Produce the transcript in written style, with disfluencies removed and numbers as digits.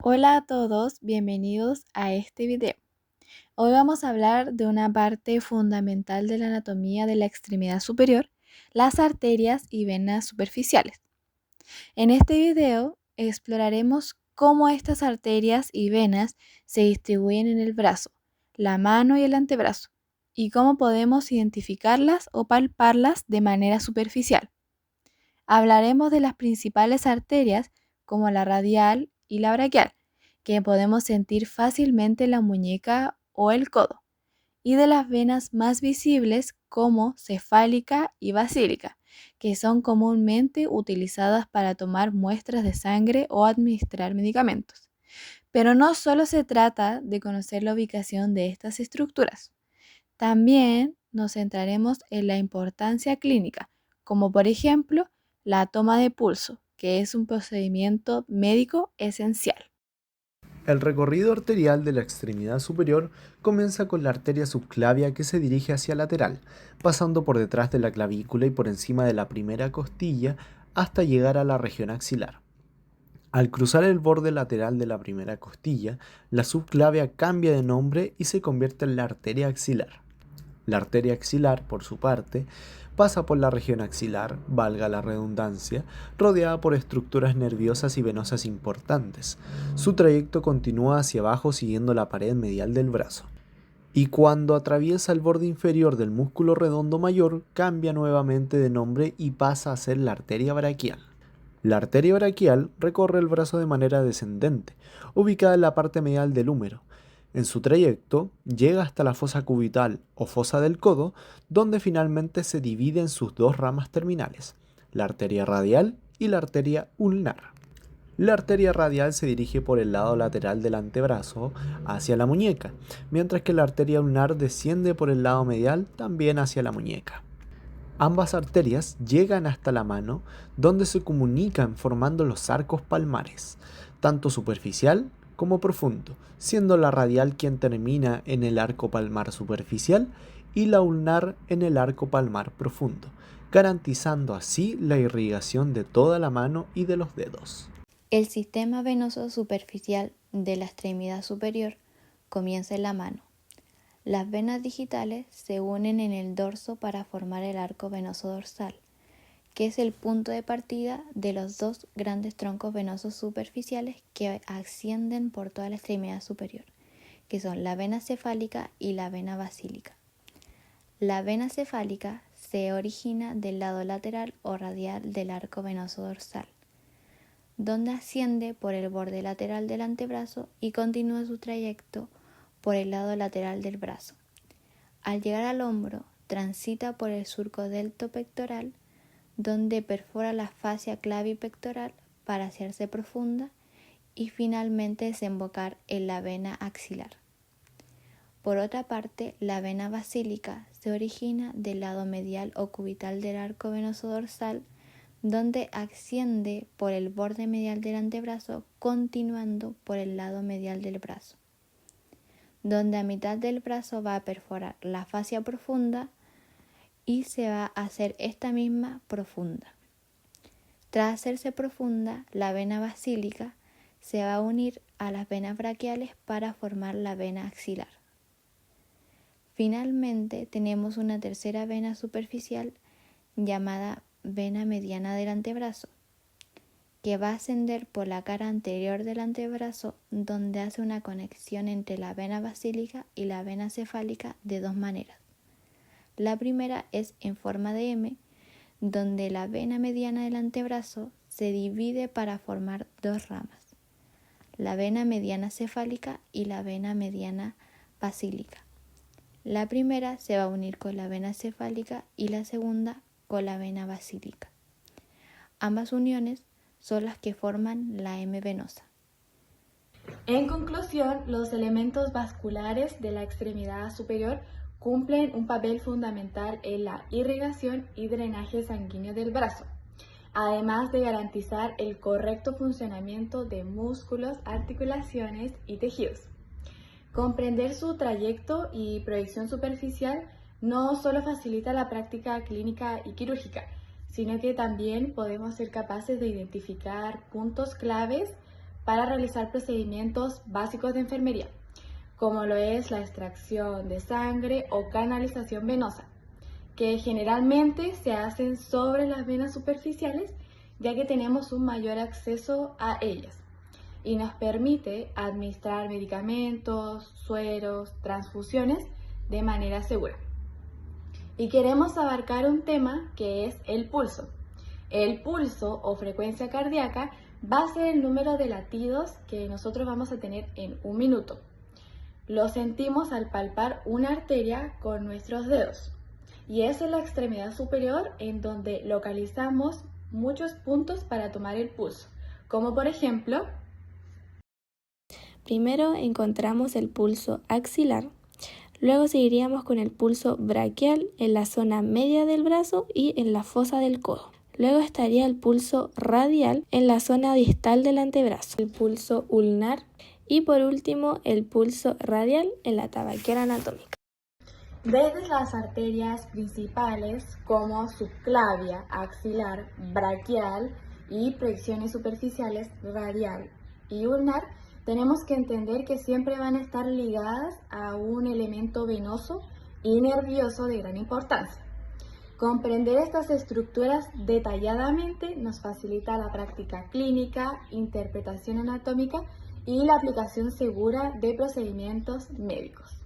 Hola a todos, bienvenidos a este video. Hoy vamos a hablar de una parte fundamental de la anatomía de la extremidad superior, las arterias y venas superficiales. En este video exploraremos cómo estas arterias y venas se distribuyen en el brazo, la mano y el antebrazo, y cómo podemos identificarlas o palparlas de manera superficial. Hablaremos de las principales arterias como la radial y la braquial, que podemos sentir fácilmente en la muñeca o el codo, y de las venas más visibles como cefálica y basílica, que son comúnmente utilizadas para tomar muestras de sangre o administrar medicamentos. Pero no solo se trata de conocer la ubicación de estas estructuras, también nos centraremos en la importancia clínica, como por ejemplo la toma de pulso, que es un procedimiento médico esencial. El recorrido arterial de la extremidad superior comienza con la arteria subclavia que se dirige hacia lateral, pasando por detrás de la clavícula y por encima de la primera costilla hasta llegar a la región axilar. Al cruzar el borde lateral de la primera costilla, la subclavia cambia de nombre y se convierte en la arteria axilar. La arteria axilar, por su parte, pasa por la región axilar, valga la redundancia, rodeada por estructuras nerviosas y venosas importantes. Su trayecto continúa hacia abajo siguiendo la pared medial del brazo. Y cuando atraviesa el borde inferior del músculo redondo mayor, cambia nuevamente de nombre y pasa a ser la arteria braquial. La arteria braquial recorre el brazo de manera descendente, ubicada en la parte medial del húmero. En su trayecto, llega hasta la fosa cubital o fosa del codo, donde finalmente se divide en sus dos ramas terminales, la arteria radial y la arteria ulnar. La arteria radial se dirige por el lado lateral del antebrazo hacia la muñeca, mientras que la arteria ulnar desciende por el lado medial también hacia la muñeca. Ambas arterias llegan hasta la mano, donde se comunican formando los arcos palmares, tanto superficial como profundo, siendo la radial quien termina en el arco palmar superficial y la ulnar en el arco palmar profundo, garantizando así la irrigación de toda la mano y de los dedos. El sistema venoso superficial de la extremidad superior comienza en la mano. Las venas digitales se unen en el dorso para formar el arco venoso dorsal, que es el punto de partida de los dos grandes troncos venosos superficiales que ascienden por toda la extremidad superior, que son la vena cefálica y la vena basílica. La vena cefálica se origina del lado lateral o radial del arco venoso dorsal, donde asciende por el borde lateral del antebrazo y continúa su trayecto por el lado lateral del brazo. Al llegar al hombro, transita por el surco deltopectoral, donde perfora la fascia clavipectoral para hacerse profunda y finalmente desembocar en la vena axilar. Por otra parte, la vena basílica se origina del lado medial o cubital del arco venoso dorsal, donde asciende por el borde medial del antebrazo, continuando por el lado medial del brazo, donde a mitad del brazo va a perforar la fascia profunda y se va a hacer esta misma profunda. Tras hacerse profunda, la vena basílica se va a unir a las venas braquiales para formar la vena axilar. Finalmente, tenemos una tercera vena superficial llamada vena mediana del antebrazo, que va a ascender por la cara anterior del antebrazo, donde hace una conexión entre la vena basílica y la vena cefálica de dos maneras. La primera es en forma de M, donde la vena mediana del antebrazo se divide para formar dos ramas, la vena mediana cefálica y la vena mediana basílica. La primera se va a unir con la vena cefálica y la segunda con la vena basílica. Ambas uniones son las que forman la M venosa. En conclusión, los elementos vasculares de la extremidad superior cumplen un papel fundamental en la irrigación y drenaje sanguíneo del brazo, además de garantizar el correcto funcionamiento de músculos, articulaciones y tejidos. Comprender su trayecto y proyección superficial no solo facilita la práctica clínica y quirúrgica, sino que también podemos ser capaces de identificar puntos claves para realizar procedimientos básicos de enfermería, como lo es la extracción de sangre o canalización venosa, que generalmente se hacen sobre las venas superficiales, ya que tenemos un mayor acceso a ellas y nos permite administrar medicamentos, sueros, transfusiones de manera segura. Y queremos abarcar un tema que es el pulso. El pulso o frecuencia cardíaca va a ser el número de latidos que nosotros vamos a tener en un minuto. Lo sentimos al palpar una arteria con nuestros dedos. Y es en la extremidad superior en donde localizamos muchos puntos para tomar el pulso, como por ejemplo, primero encontramos el pulso axilar, luego seguiríamos con el pulso braquial en la zona media del brazo y en la fosa del codo. Luego estaría el pulso radial en la zona distal del antebrazo, el pulso ulnar y por último el pulso radial en la tabaquera anatómica. Desde las arterias principales como subclavia, axilar, braquial y proyecciones superficiales radial y ulnar, tenemos que entender que siempre van a estar ligadas a un elemento venoso y nervioso de gran importancia. Comprender estas estructuras detalladamente nos facilita la práctica clínica, interpretación anatómica y la aplicación segura de procedimientos médicos.